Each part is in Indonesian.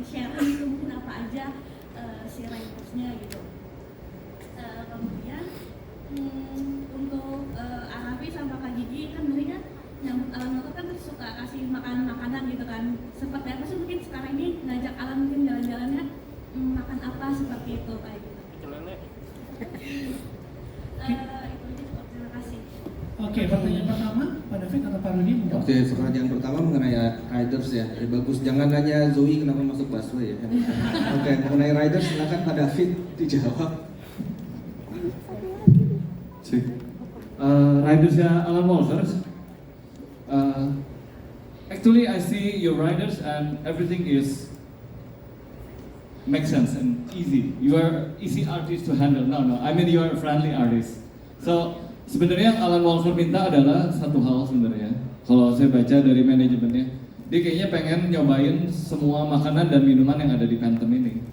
sharing gitu mungkin apa aja si ridersnya gitu. Kemudian untuk Arafi sama Kak Gigi kan biasanya nyambut Alan Walker kan suka kasih makanan gitu kan. Seperti apa sih mungkin sekarang ini ngajak Alan mungkin jalan-jalannya makan apa seperti itu kayak gitu. Itu aja cukup, terima kasih. Oke, pertanyaan pertama Pak David atau Pak Rudi? Oke, pertanyaan pertama mengenai riders ya. Bagus, jangan nanya Zoe kenapa masuk busway ya. Oke, mengenai riders silakan Pak David dijawab. Ridersnya Alan Walker. Actually, I see your riders and everything is make sense and easy. You are easy artist to handle. No, I mean you are a friendly artist. So sebenarnya yang Alan Walker minta adalah satu hal sebenarnya. Kalau saya baca dari manajemennya, dia kayaknya pengen nyobain semua makanan dan minuman yang ada di Phantom ini.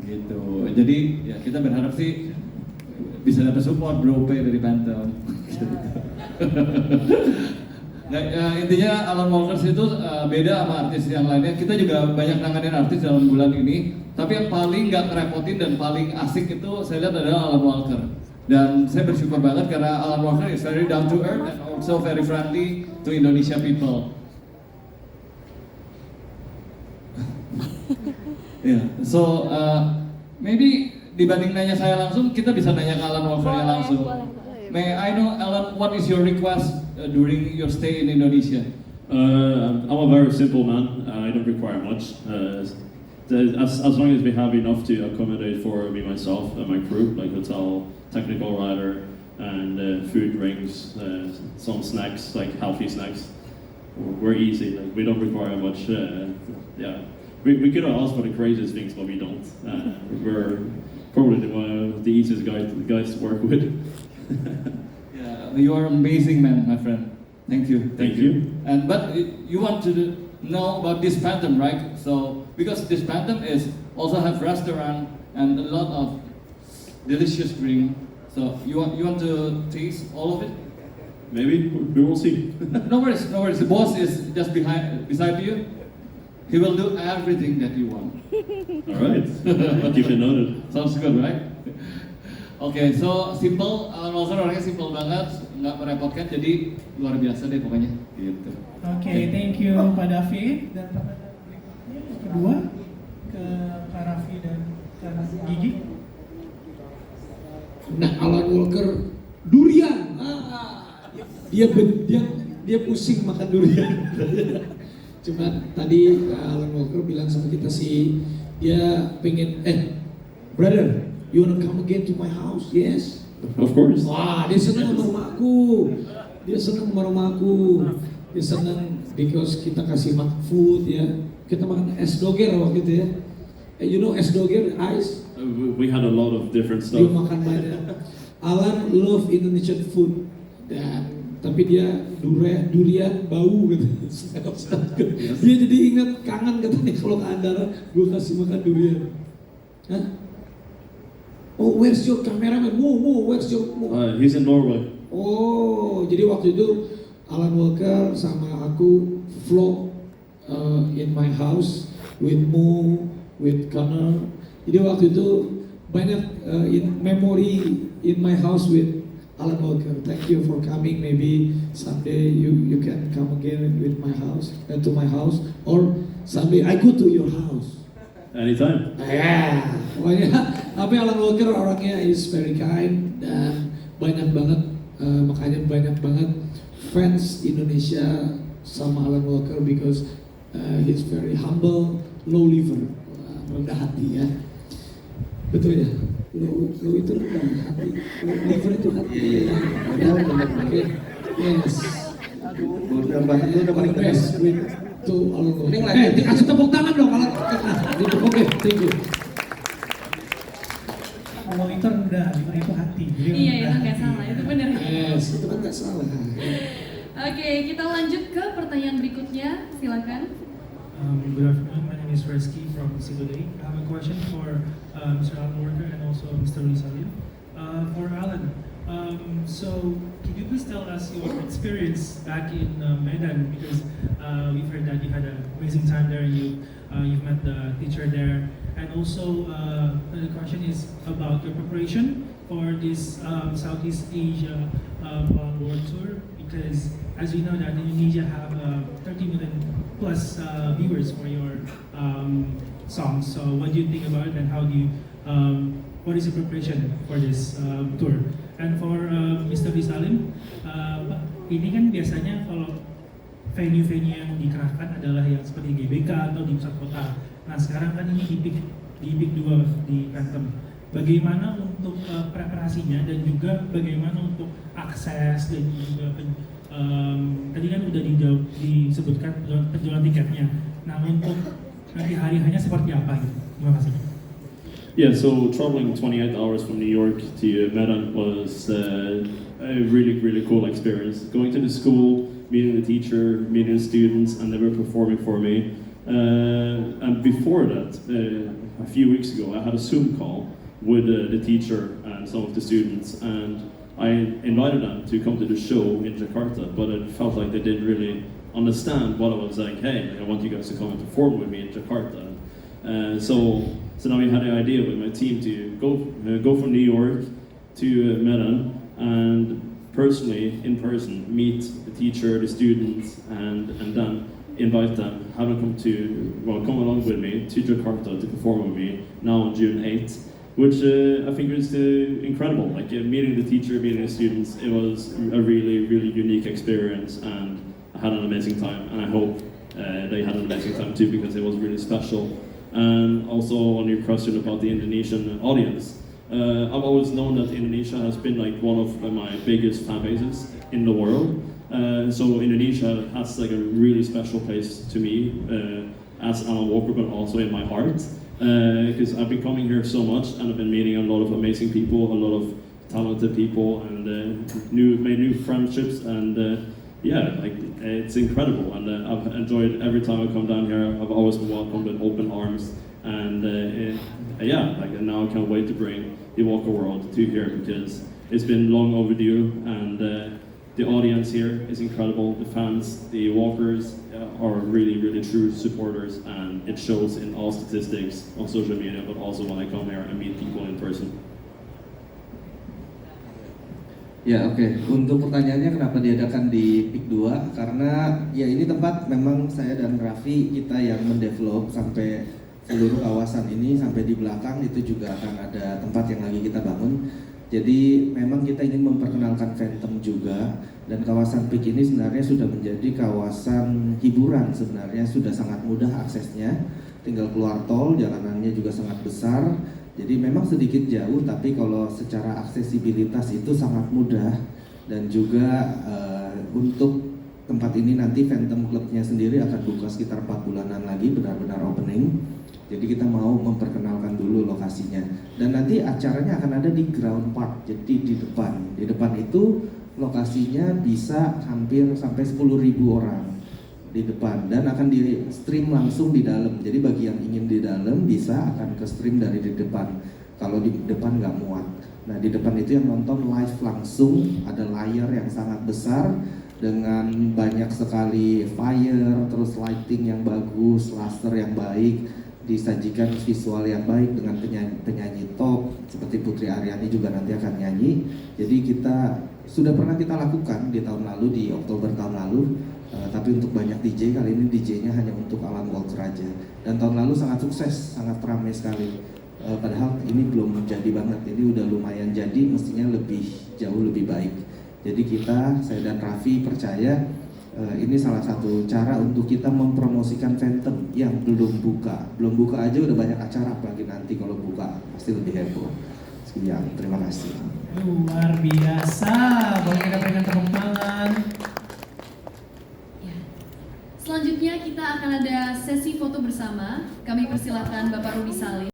Gitu. Jadi ya kita berharap sih bisa dapat support bro pay dari Phantom. Nah, intinya Alan Walker itu beda sama artis yang lainnya. Kita juga banyak nanganin artis dalam bulan ini, tapi yang paling nggak ngerepotin dan paling asik itu saya lihat adalah Alan Walker. Dan saya bersyukur banget karena Alan Walker is very down to earth and also very friendly to Indonesia people. Yeah, so maybe dibanding nanya saya langsung, kita bisa nanya ke Alan Walker-nya langsung. May I know, Alan, what is your request during your stay in Indonesia? I'm a very simple man. I don't require much. As long as we have enough to accommodate for me, myself, and my crew, like hotel, technical rider, and food, drinks, some snacks, like healthy snacks. We're easy. Like we don't require much. Yeah, we could have asked for the craziest things, but we don't. We're probably one of the easiest guys to work with. Yeah, you are amazing man, my friend. Thank you. Thank you. And but you want to know about this Phantom, right? So because this Phantom is also have restaurant and a lot of delicious drink. So you want to taste all of it? Maybe we will see. No worries. The boss is just beside you. He will do everything that you want. All right. Keep it noted. Sounds good, right? Oke, so simple. Alan Walker orangnya simple banget, nggak merepotkan, jadi luar biasa deh pokoknya. Gitu. Oke, thank you Pak David. Dan pertanyaan berikutnya yang kedua ke Kak Raffi dan Kak Gigi. Nah, Alan Walker durian. Dia pusing makan durian. Cuma tadi Alan Walker bilang sama kita sih, dia pengen, brother, you wanna come again to my house? Yes. Of course. Wah, dia senang sama rumahku. Dia senang because kita kasih food ya. Kita makan es doger waktu itu ya. You know es doger, ice? We had a lot of different Dia stuff. makan banyak. Alan love Indonesian food. Dan tapi dia durian bau gitu. Dia jadi ingat kangen katanya kalau ke Andara gue kasih makan durian. Hah? Oh, where's your cameraman? Where's your He's in Norway. Oh, jadi waktu itu Alan Walker sama aku vlog in my house with Mo, with Connor. Jadi waktu itu banyak in memory in my house with Alan Walker. Thank you for coming. Maybe someday you can come again with my house, to my house, or someday I go to your house. Anytime. Ya, pokoknya tapi Alan Walker orangnya is very kind dan banyak banget makanya banyak banget fans Indonesia sama Alan Walker because he's very humble, low liver, rendah hati ya. Betul ya? Low itu rendah hati, liver itu hati. Oke, yes. Udah paling best with to Alan Walker. Dikasih tepuk tangan dong Alan. Oke, thank you. Kalau itu rendah, itu hati. Iya, itu nggak salah, itu benar. Yes, itu kan nggak salah. Oke, kita lanjut ke pertanyaan berikutnya, silakan. Good afternoon, my name is Reski from Sigoday. I have a question for Mr. Alan Walker and also Mr. Rizalio. For Alan, so can you please tell us your experience back in Medan? Because we've heard that you had an amazing time there. You've met the teacher there, and also the question is about your preparation for this Southeast Asia world tour. Because as we know that Indonesia have 30 million plus viewers for your songs. So what do you think about it, and how do you what is your preparation for this tour? And for Mr. Salim, ini kan biasanya kalau venue-venue yang dikerahkan adalah yang seperti GBK atau di pusat kota. Nah sekarang kan ini di Big 2 di Phantom. Bagaimana untuk preparasinya dan juga bagaimana untuk akses dan juga tadi kan udah disebutkan penjualan tiketnya. Nah untuk nanti hari-harinya seperti apa gitu? Terima kasih. Yeah, so traveling 28 hours from New York to Medan was a really, really cool experience. Going to the school, meeting the teacher, meeting the students, and they were performing for me. And before that, a few weeks ago, I had a Zoom call with the teacher and some of the students, and I invited them to come to the show in Jakarta, but it felt like they didn't really understand what I was like. Hey, I want you guys to come and perform with me in Jakarta. So now we had the idea with my team to go from New York to Medan and personally, in person, meet the teacher, the students, and then invite them, have them come along with me to Jakarta to perform with me now on June 8th, which I think is incredible. Like meeting the teacher, meeting the students, it was a really, really unique experience, and I had an amazing time, and I hope they had an amazing time too, because it was really special. And also on your question about the Indonesian audience, I've always known that Indonesia has been like one of my biggest fan bases in the world. So Indonesia has like a really special place to me as Alan Walker, but also in my heart, because I've been coming here so much, and I've been meeting a lot of amazing people, a lot of talented people, and made new friendships, and yeah, like it's incredible, and I've enjoyed every time I come down here. I've always been welcomed with open arms, and yeah, like and now I can't wait to bring the Walker World to here, because it's been long overdue, and the audience here is incredible. The fans, the Walkers are really, really true supporters, and it shows in all statistics on social media, but also when I come here and meet people in person. Ya oke. Untuk pertanyaannya kenapa diadakan di PIK 2, karena ya ini tempat memang saya dan Raffi kita yang mendevelop sampai seluruh kawasan ini, sampai di belakang itu juga akan ada tempat yang lagi kita bangun. Jadi memang kita ingin memperkenalkan Phantom juga, dan kawasan PIK ini sebenarnya sudah menjadi kawasan hiburan, sebenarnya sudah sangat mudah aksesnya, tinggal keluar tol, jalanannya juga sangat besar. Jadi memang sedikit jauh, tapi kalau secara aksesibilitas itu sangat mudah. Dan juga untuk tempat ini nanti Phantom Club-nya sendiri akan buka sekitar 4 bulanan lagi, benar-benar opening. Jadi kita mau memperkenalkan dulu lokasinya. Dan nanti acaranya akan ada di Ground Park, jadi di depan. Di depan itu lokasinya bisa hampir sampai 10.000 orang di depan, dan akan di stream langsung di dalam. Jadi bagi yang ingin di dalam bisa akan ke stream dari di depan. Kalau di depan nggak muat. Nah di depan itu yang nonton live langsung, ada layar yang sangat besar dengan banyak sekali fire, terus lighting yang bagus, laser yang baik, disajikan visual yang baik dengan penyanyi top seperti Putri Aryani juga nanti akan nyanyi. Jadi kita sudah pernah kita lakukan di tahun lalu, di Oktober tahun lalu. Tapi untuk banyak DJ, kali ini DJ-nya hanya untuk Alan Walker aja. Dan tahun lalu sangat sukses, sangat ramai sekali. Padahal ini belum jadi banget, ini udah lumayan jadi, mestinya jauh lebih baik. Jadi kita, saya dan Raffi percaya ini salah satu cara untuk kita mempromosikan Phantom yang belum buka. Belum buka aja udah banyak acara, apalagi nanti kalau buka pasti lebih heboh. Sekian, terima kasih. Luar biasa, boleh kita berikan tepuk tangan. Selanjutnya kita akan ada sesi foto bersama. Kami persilakan Bapak Rudi Salim.